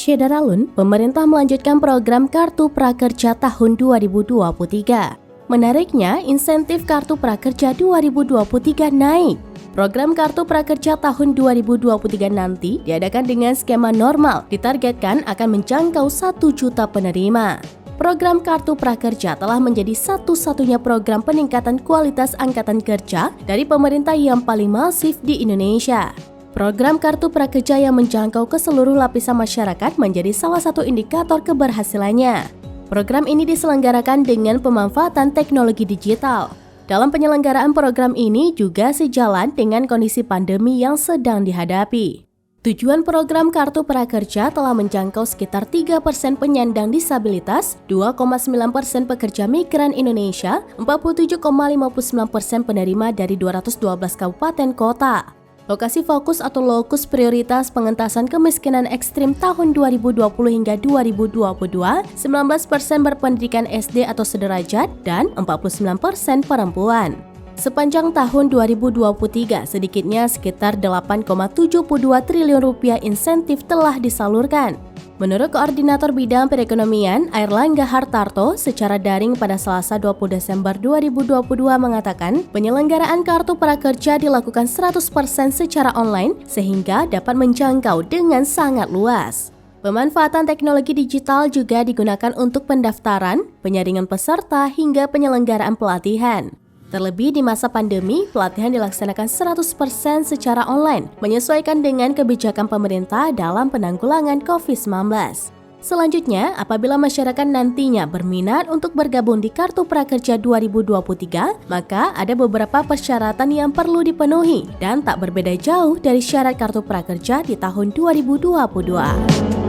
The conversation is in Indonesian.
Syederalun, pemerintah melanjutkan program Kartu Prakerja tahun 2023. Menariknya, insentif Kartu Prakerja 2023 naik. Program Kartu Prakerja tahun 2023 nanti diadakan dengan skema normal, ditargetkan akan menjangkau 1 juta penerima. Program Kartu Prakerja telah menjadi satu-satunya program peningkatan kualitas angkatan kerja dari pemerintah yang paling masif di Indonesia. Program Kartu Prakerja yang menjangkau ke seluruh lapisan masyarakat menjadi salah satu indikator keberhasilannya. Program ini diselenggarakan dengan pemanfaatan teknologi digital. Dalam penyelenggaraan program ini juga sejalan dengan kondisi pandemi yang sedang dihadapi. Tujuan program Kartu Prakerja telah menjangkau sekitar 3% penyandang disabilitas, 2,9% pekerja migran Indonesia, 47,59% penerima dari 212 kabupaten kota. Lokasi fokus atau lokus prioritas pengentasan kemiskinan ekstrim tahun 2020 hingga 2022, 19% berpendidikan SD atau sederajat dan 49% perempuan. Sepanjang tahun 2023, sedikitnya sekitar 8,72 triliun rupiah insentif telah disalurkan. Menurut Koordinator Bidang Perekonomian Airlangga Hartarto secara daring pada Selasa 20 Desember 2022 mengatakan penyelenggaraan Kartu Prakerja dilakukan 100% secara online sehingga dapat menjangkau dengan sangat luas. Pemanfaatan teknologi digital juga digunakan untuk pendaftaran, penyaringan peserta hingga penyelenggaraan pelatihan. Terlebih di masa pandemi, pelatihan dilaksanakan 100% secara online, menyesuaikan dengan kebijakan pemerintah dalam penanggulangan COVID-19. Selanjutnya, apabila masyarakat nantinya berminat untuk bergabung di Kartu Prakerja 2023, maka ada beberapa persyaratan yang perlu dipenuhi dan tak berbeda jauh dari syarat Kartu Prakerja di tahun 2022.